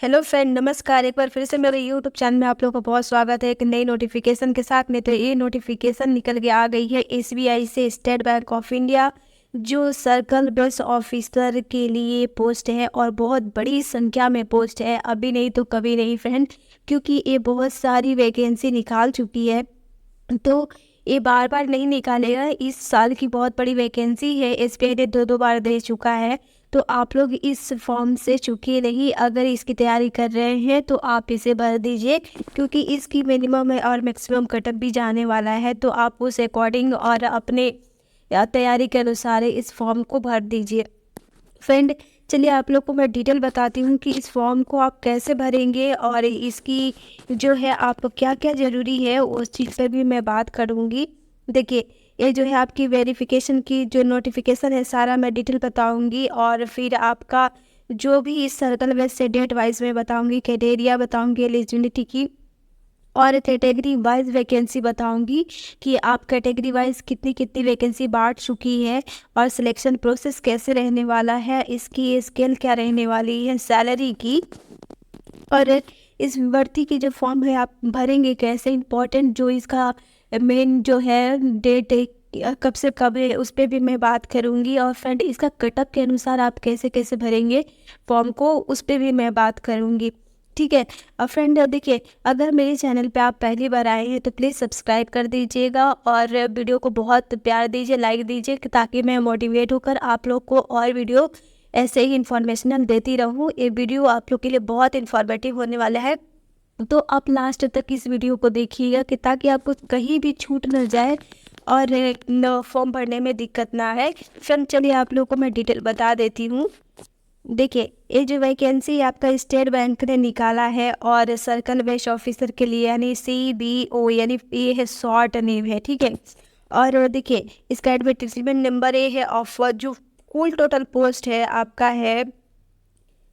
Hello friend, नमस्कार। एक बार फिर से मेरे यूट्यूब चैनल में आप लोगों का बहुत स्वागत है एक नई नोटिफिकेशन के साथ में। तो ये नोटिफिकेशन निकल के आ गई है एसबीआई से, स्टेट बैंक ऑफ इंडिया, जो सर्कल बेस ऑफिसर के लिए पोस्ट है और बहुत बड़ी संख्या में पोस्ट है। अभी नहीं तो कभी नहीं फ्रेंड, क्योंकि ये बहुत सारी वैकेंसी निकाल चुकी है, तो ये बार बार नहीं निकालेगा। इस साल की बहुत बड़ी वैकेंसी है, एसबीआई ने दो बार दे चुका है। तो आप लोग इस फॉर्म से चूकिए नहीं। अगर इसकी तैयारी कर रहे हैं तो आप इसे भर दीजिए, क्योंकि इसकी मिनिमम और मैक्सिमम कटअप भी जाने वाला है। तो आप उस अकॉर्डिंग और अपने तैयारी के अनुसार इस फॉर्म को भर दीजिए फ्रेंड। चलिए आप लोग को मैं डिटेल बताती हूँ कि इस फॉर्म को आप कैसे भरेंगे और इसकी जो है आप क्या क्या ज़रूरी है उस चीज़ पर भी मैं बात करूँगी। देखिए, ये जो है आपकी वेरिफिकेशन की जो नोटिफिकेशन है सारा मैं डिटेल बताऊँगी, और फिर आपका जो भी इस सर्कल वेज से डेट वाइज में बताऊँगी, क्राइटेरिया बताऊँगी एलिजिबिलिटी की, और कैटेगरी वाइज वैकेंसी बताऊंगी कि आप कैटेगरी वाइज कितनी कितनी वैकेंसी बांट चुकी है, और सिलेक्शन प्रोसेस कैसे रहने वाला है, इसकी स्केल क्या रहने वाली है सैलरी की, और इस भर्ती की जो फॉर्म है आप भरेंगे कैसे, इम्पोर्टेंट जो इसका मेन जो है डेट कब से कब है उस पर भी मैं बात करूंगी। और फ्रेंड, इसका कटअप के अनुसार आप कैसे कैसे भरेंगे फॉर्म को उस पर भी मैं बात करूंगी, ठीक है। और फ्रेंड देखिए, अगर मेरे चैनल पे आप पहली बार आए हैं तो प्लीज़ सब्सक्राइब कर दीजिएगा और वीडियो को बहुत प्यार दीजिए, लाइक दीजिए, ताकि मैं मोटिवेट होकर आप लोग को और वीडियो ऐसे ही इन्फॉर्मेशनल देती रहूँ। ये वीडियो आप लोग के लिए बहुत इन्फॉर्मेटिव होने वाला है, तो आप लास्ट तक इस वीडियो को देखिएगा कि ताकि आपको कहीं भी छूट न जाए और फॉर्म भरने में दिक्कत ना है। फ्रेंड चलिए आप लोग को मैं डिटेल बता देती हूँ। देखिए, ये जो वैकेंसी आपका स्टेट बैंक ने निकाला है और सर्कल बेस ऑफिसर के लिए, यानी CBO, यानी ये है शॉर्ट नेम है, ठीक है। और देखिए, इसका एडवर्टीजमेंट नंबर ये है ऑफर, जो कुल टोटल पोस्ट है आपका है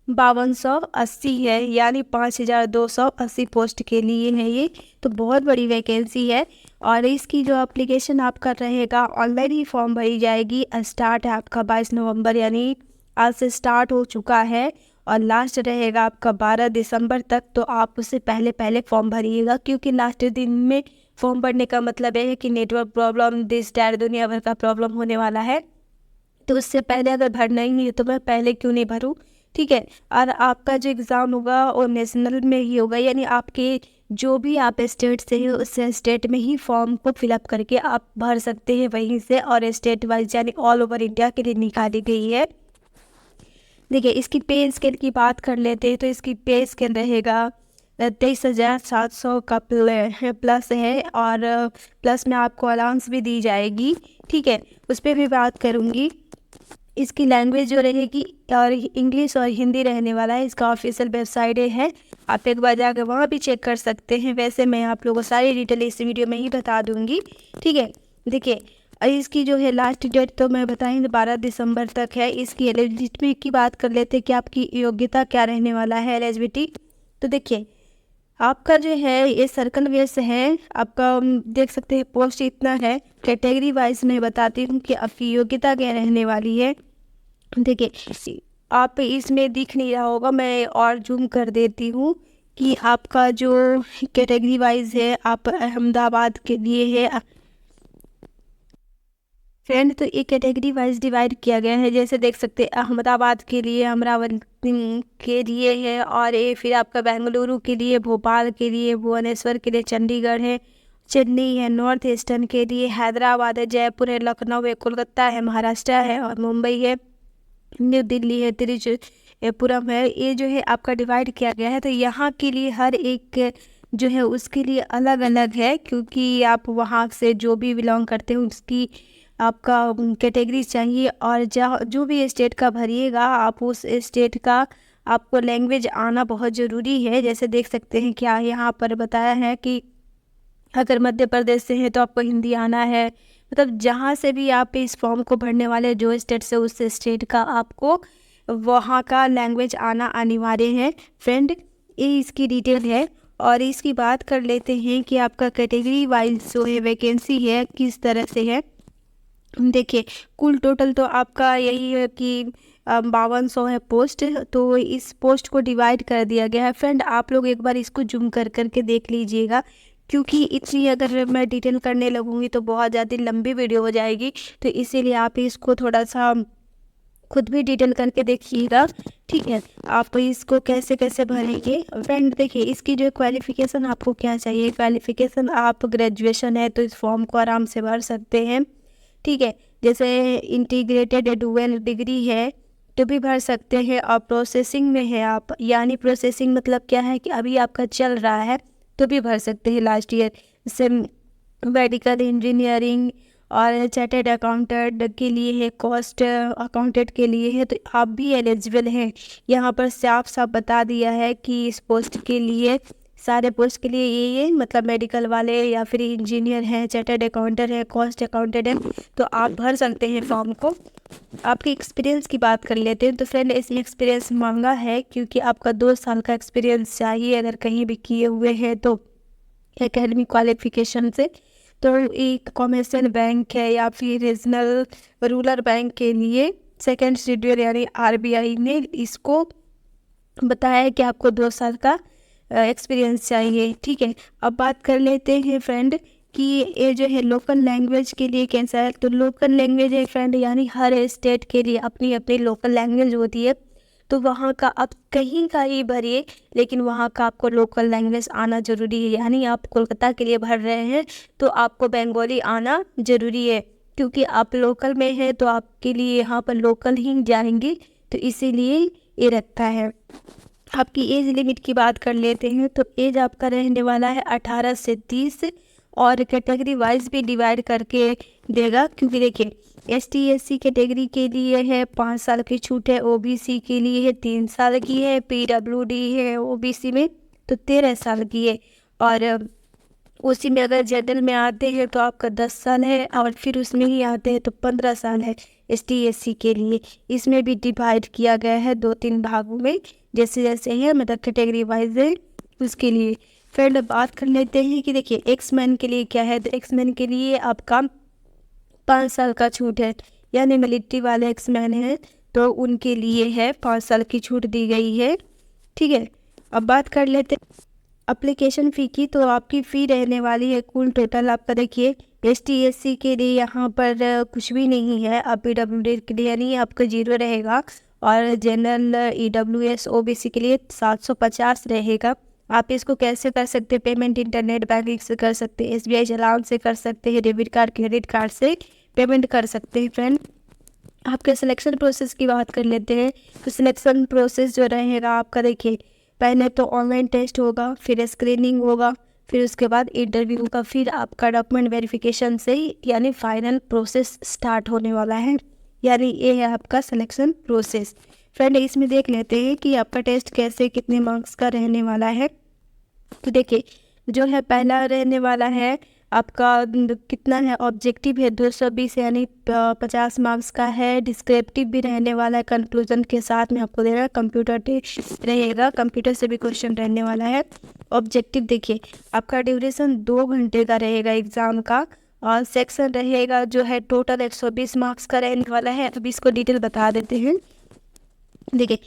5280 है, यानी 5280 पोस्ट के लिए है ये। तो बहुत बड़ी वैकेंसी है, और इसकी जो एप्लीकेशन आपका रहेगा ऑनलाइन ही फॉर्म भरी जाएगी। स्टार्ट है आपका 22 नवंबर, यानी आज से स्टार्ट हो चुका है, और लास्ट रहेगा आपका 12 दिसंबर तक। तो आप उससे पहले पहले फॉर्म भरिएगा, क्योंकि लास्ट दिन में फॉर्म भरने का मतलब है कि नेटवर्क प्रॉब्लम, दिस दैट, दुनिया भर का प्रॉब्लम होने वाला है। तो उससे पहले अगर भरना ही है तो मैं पहले क्यों नहीं भरूँ, ठीक है। और आपका जो एग्ज़ाम होगा वो नेशनल में ही होगा, यानी आपके जो भी आप स्टेट से हैं उस स्टेट में ही फॉर्म को फिलअप करके आप भर सकते हैं वहीं से, और स्टेट वाइज यानी ऑल ओवर इंडिया के लिए निकाली गई है। देखिए, इसकी पे स्केल की बात कर लेते हैं तो इसकी पे स्केल रहेगा 23,700 का प्लस है, और प्लस में आपको अलाउंस भी दी जाएगी, ठीक है। उस पर भी बात करूँगी। इसकी लैंग्वेज जो रहेगी और इंग्लिश और हिंदी रहने वाला है। इसका ऑफिशियल वेबसाइट है, आप एक बार जाकर वहाँ भी चेक कर सकते हैं। वैसे मैं आप लोगों को सारी डिटेल इस वीडियो में ही बता दूँगी, ठीक है। देखिए, इसकी जो है लास्ट डेट तो मैं बताएंगे 12 दिसंबर तक है। इसकी एलिजिबिलिटी की बात कर लेते हैं कि आपकी योग्यता क्या रहने वाला है, एलिजिबिलिटी। तो देखिए, आपका जो है ये सर्कल वेस है आपका, देख सकते हैं पोस्ट इतना है। कैटेगरी वाइज मैं बताती हूँ कि आपकी योग्यता क्या रहने वाली है। देखिए, आप इसमें दिख नहीं रहा होगा, मैं और जूम कर देती हूँ कि आपका जो कैटेगरी वाइज है आप अहमदाबाद के लिए है फ्रेंड। तो ये कैटेगरी वाइज डिवाइड किया गया है, जैसे देख सकते हैं अहमदाबाद के लिए, अमरावती के लिए है, और ये फिर आपका बेंगलुरु के लिए, भोपाल के लिए, भुवनेश्वर के लिए, चंडीगढ़ है, चेन्नई है, नॉर्थ ईस्टर्न के लिए, हैदराबाद है, जयपुर है, लखनऊ है, कोलकाता है, महाराष्ट्र है, और मुंबई है, न्यू दिल्ली है, तिरुचिपुरम है। ये जो है आपका डिवाइड किया गया है। तो यहाँ के लिए हर एक जो है उसके लिए अलग अलग है, क्योंकि आप वहाँ से जो भी बिलोंग करते हैं उसकी आपका कैटेगरी चाहिए, और जहाँ जो भी स्टेट का भरिएगा आप उस स्टेट का आपको लैंग्वेज आना बहुत ज़रूरी है। जैसे देख सकते हैं क्या यहाँ पर बताया है कि अगर मध्य प्रदेश से हैं तो आपको हिंदी आना है, मतलब जहाँ से भी आप इस फॉर्म को भरने वाले जो स्टेट से उस स्टेट का आपको वहाँ का लैंग्वेज आना अनिवार्य है फ्रेंड। ये इसकी डिटेल है, और इसकी बात कर लेते हैं कि आपका कैटेगरी वाइज जो है वैकेंसी है किस तरह से है। देखिए, कुल टोटल तो आपका यही है कि 5200 है पोस्ट, तो इस पोस्ट को डिवाइड कर दिया गया है। फ्रेंड, आप लोग एक बार इसको ज़ूम कर के देख लीजिएगा, क्योंकि इतनी अगर मैं डिटेल करने लगूँगी तो बहुत ज़्यादा लंबी वीडियो हो जाएगी, तो इसीलिए आप इसको थोड़ा-सा खुद भी डिटेल करके देखिएगा, ठीक है। आप इसको कैसे कैसे भरेंगे फ्रेंड, देखिए इसकी जो क्वालिफ़िकेशन आपको क्या चाहिए, क्वालिफ़िकेशन आप ग्रेजुएशन है तो इस फॉर्म को आराम से भर सकते हैं, ठीक है। जैसे इंटीग्रेटेड डुअल डिग्री है तो भी भर सकते हैं, और प्रोसेसिंग में है आप, यानी प्रोसेसिंग मतलब क्या है कि अभी आपका चल रहा है तो भी भर सकते हैं लास्ट ईयर। जैसे मेडिकल इंजीनियरिंग और चार्टर्ड अकाउंटेंट के लिए है, कॉस्ट अकाउंटेंट के लिए है, तो आप भी एलिजिबल हैं। यहाँ पर साफ साफ बता दिया है कि इस पोस्ट के लिए, सारे पोस्ट के लिए ये मतलब मेडिकल वाले या फिर इंजीनियर हैं, चार्टर्ड अकाउंटेंट है, कॉस्ट अकाउंटेंट है, तो आप भर सकते हैं फॉर्म को। आपके एक्सपीरियंस की बात कर लेते हैं, तो फ्रेंड इसमें एक्सपीरियंस मांगा है क्योंकि आपका 2 साल का एक्सपीरियंस चाहिए अगर कहीं भी किए हुए हैं तो एकेडमिक क्वालिफिकेशन से। तो एक कॉमर्शियल बैंक है या फिर रीजनल रूरल बैंक के लिए सेकेंड शेड्यूल यानी आरबीआई ने इसको बताया है कि आपको 2 साल का एक्सपीरियंस चाहिए, ठीक है। अब बात कर लेते हैं फ्रेंड कि ये जो है लोकल लैंग्वेज के लिए कैसा है। तो लोकल लैंग्वेज है फ्रेंड, यानी हर स्टेट के लिए अपनी अपनी लोकल लैंग्वेज होती है, तो वहाँ का आप कहीं का ही भरिए, लेकिन वहाँ का आपको लोकल लैंग्वेज आना ज़रूरी है। यानी आप कोलकाता के लिए भर रहे हैं तो आपको बंगाली आना ज़रूरी है, क्योंकि आप लोकल में हैं तो आपके लिए यहाँ पर लोकल ही जाएंगे, तो इसीलिए ये रखता है। आपकी एज लिमिट की बात कर लेते हैं, तो एज आपका रहने वाला है 18 से 30, और कैटेगरी वाइज भी डिवाइड करके देगा, क्योंकि देखिए ST/SC कैटेगरी के लिए है 5 साल की छूट है, OBC के लिए है 3 साल की है, PWD है OBC में तो 13 साल की है, और उसी में अगर जनरल में आते हैं तो आपका 10 साल है, और फिर उसमें ही आते हैं तो 15 साल है ST/SC के लिए। इसमें भी डिवाइड किया गया है 2-3 भागों में, जैसे जैसे है मतलब कैटेगरी वाइज है उसके लिए। फिर बात कर लेते हैं कि देखिए एक्समैन के लिए क्या है, तो एक्समैन के लिए आपका 5 साल का छूट है, यानी मिलिट्री वाले एक्समैन हैं तो उनके लिए है 5 साल की छूट दी गई है, ठीक है। अब बात कर लेते एप्लीकेशन फ़ी की, तो आपकी फ़ी रहने वाली है कुल टोटल आपका, देखिए ST/SC के लिए यहाँ पर कुछ भी नहीं है, अब PWD के लिए यानी आपका 0 रहेगा, और जनरल EWS OBC के लिए 750 रहेगा। आप इसको कैसे कर सकते हैं, पेमेंट इंटरनेट बैंकिंग से कर सकते हैं, SBI चलान से कर सकते हैं, डेबिट कार्ड क्रेडिट कार्ड से पेमेंट कर सकते हैं। फ्रेंड, आपके सिलेक्शन प्रोसेस की बात कर लेते हैं, तो सिलेक्शन प्रोसेस जो रहेगा आपका, देखिए पहले तो ऑनलाइन टेस्ट होगा, फिर स्क्रीनिंग होगा, फिर उसके बाद इंटरव्यू होगा, फिर आपका डॉक्यूमेंट वेरिफिकेशन से यानी फाइनल प्रोसेस स्टार्ट होने वाला है, यानी ये है आपका सिलेक्शन प्रोसेस। फ्रेंड, इसमें देख लेते हैं कि आपका टेस्ट कैसे कितने मार्क्स का रहने वाला है। तो देखिए जो है पहला रहने वाला है आपका कितना है, ऑब्जेक्टिव है 220 यानी 50 मार्क्स का है। डिस्क्रिप्टिव भी रहने वाला है, कंक्लूजन के साथ में आपको देना। कंप्यूटर टेस्ट रहेगा, कंप्यूटर से भी क्वेश्चन रहने वाला है। ऑब्जेक्टिव देखिए आपका ड्यूरेशन 2 घंटे का रहेगा एग्ज़ाम का, और सेक्शन रहेगा जो है टोटल 120 मार्क्स का रहने वाला है। अभी इसको डिटेल बता देते हैं। देखिए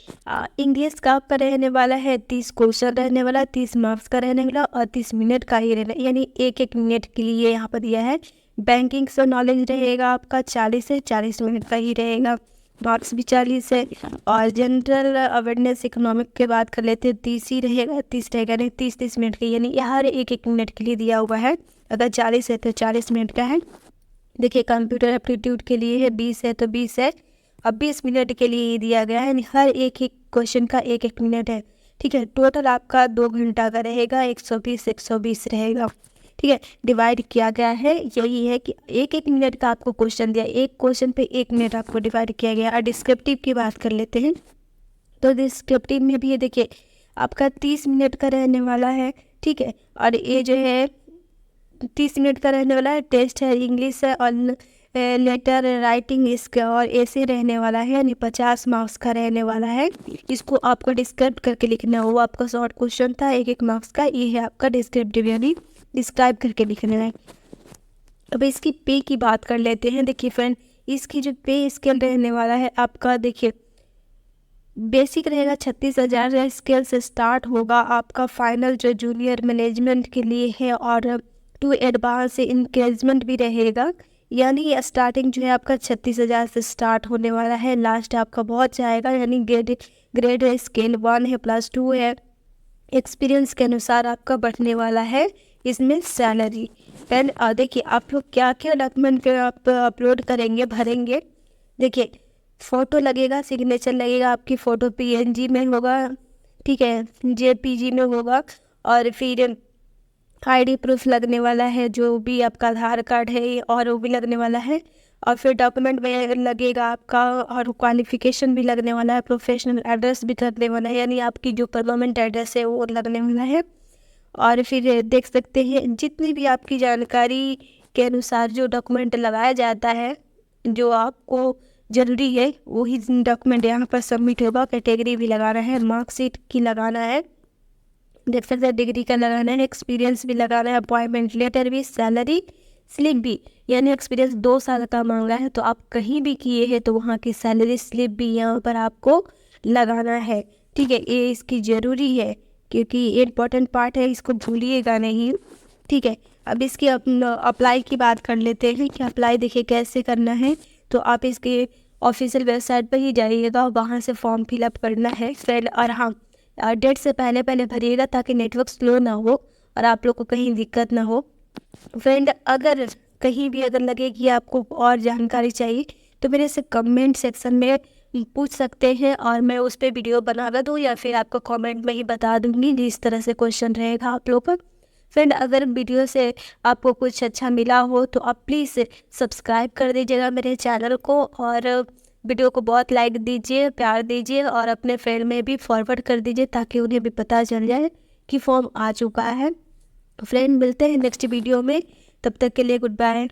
इंग्लिश का आपका रहने वाला है 30 क्वेश्चन रहने वाला, 30 मार्क्स का रहने वाला, और 30 मिनट का ही रहना, यानी एक मिनट के लिए यहाँ पर दिया है। बैंकिंग से नॉलेज रहेगा आपका 40 से 40 मिनट का ही रहेगा, मार्क्स भी 40 है। और जनरल अवेयरनेस इकोनॉमिक की बात कर लेते हैं, 30 ही रहेगा, 30 रहेगा नहीं, 30 मिनट का, यानी हर एक मिनट के लिए दिया हुआ है। अगर 40 है तो 40 मिनट का है। देखिए कंप्यूटर एप्टीट्यूड के लिए है 20 है तो 20 है, अब 20 मिनट के लिए ही दिया गया है, यानी हर एक क्वेश्चन का एक मिनट है, ठीक है। टोटल आपका 2 घंटा का रहेगा, 120 रहेगा, ठीक है। डिवाइड किया गया है, यही है कि एक मिनट का आपको क्वेश्चन दिया, एक क्वेश्चन पे 1 मिनट आपको डिवाइड किया गया। और डिस्क्रिप्टिव की बात कर लेते हैं, तो डिस्क्रिप्टिव में भी ये देखिए आपका 30 मिनट का रहने वाला है, ठीक है। और ये जो है 30 मिनट का रहने वाला है। टेस्ट है इंग्लिश है, और लेटर राइटिंग इसका और ऐसे रहने वाला है, यानी 50 मार्क्स का रहने वाला है। इसको आपको डिस्क्राइब करके लिखना है, वो आपका शॉर्ट क्वेश्चन था 1 मार्क्स का, ये है आपका डिस्क्रिप्टिव यानी डिस्क्राइब करके लिखना है। अब इसकी पे की बात कर लेते हैं। देखिए फ्रेंड, इसकी जो पे स्केल रहने वाला है आपका, देखिए बेसिक रहेगा 36,000 स्केल से स्टार्ट होगा आपका फाइनल जो जूनियर मैनेजमेंट के लिए है, और टू एडवांस इंक्रीजमेंट भी रहेगा। यानी स्टार्टिंग जो है आपका 36,000 से स्टार्ट होने वाला है, लास्ट आपका बहुत जाएगा। यानी ग्रेड स्केल 1 है, +2 है, एक्सपीरियंस के अनुसार आपका बढ़ने वाला है इसमें सैलरी। देन देखिए आप लोग क्या क्या डॉक्यूमेंट आप अपलोड करेंगे, भरेंगे। देखिए फ़ोटो लगेगा, सिग्नेचर लगेगा, आपकी फ़ोटो PNG में होगा, ठीक है, JPG में होगा, और फिर ID प्रूफ लगने वाला है, जो भी आपका आधार कार्ड है और वो भी लगने वाला है। और फिर डॉक्यूमेंट में लगेगा आपका, और क्वालिफ़िकेशन भी लगने वाला है, प्रोफेशनल एड्रेस भी लगने वाला है, यानी आपकी जो परमानेंट एड्रेस है वो लगने वाला है। और फिर देख सकते हैं जितनी भी आपकी जानकारी के अनुसार जो डॉक्यूमेंट लगाया जाता है, जो आपको ज़रूरी है वही डॉक्यूमेंट यहाँ पर सबमिट होगा। कैटेगरी भी लगाना है, मार्कशीट की लगाना है, देख सकते हैं डिग्री का लगाना है, एक्सपीरियंस भी लगाना है, अपॉइंटमेंट लेटर भी, सैलरी स्लिप भी। यानी एक्सपीरियंस 2 साल का मांगा है तो आप कहीं भी किए हैं तो वहाँ की सैलरी स्लिप भी यहाँ पर आपको लगाना है, ठीक है। ये इसकी ज़रूरी है क्योंकि ये इम्पोर्टेंट पार्ट है, इसको भूलिएगा नहीं, ठीक है। अब इसकी अप्लाई की बात कर लेते हैं कि अप्लाई देखिए कैसे करना है। तो आप इसके ऑफिशियल वेबसाइट पर ही जाइएगा, वहाँ से फॉर्म फिलअप करना है फिर। और हाँ, डेट से पहले पहले भरिएगा ताकि नेटवर्क स्लो ना हो और आप लोग को कहीं दिक्कत ना हो। फ्रेंड, अगर कहीं भी अगर लगे कि आपको और जानकारी चाहिए तो मेरे से कमेंट सेक्शन में पूछ सकते हैं और मैं उस पर वीडियो बना दूँ, या फिर आपको कमेंट में ही बता दूँगी जिस तरह से क्वेश्चन रहेगा आप लोग का। फ्रेंड, अगर वीडियो से आपको कुछ अच्छा मिला हो तो आप प्लीज़ सब्सक्राइब कर दीजिएगा मेरे चैनल को, और वीडियो को बहुत लाइक दीजिए, प्यार दीजिए, और अपने फ्रेंड में भी फॉरवर्ड कर दीजिए ताकि उन्हें भी पता चल जाए कि फॉर्म आ चुका है। फ्रेंड, मिलते हैं नेक्स्ट वीडियो में, तब तक के लिए गुड बाय।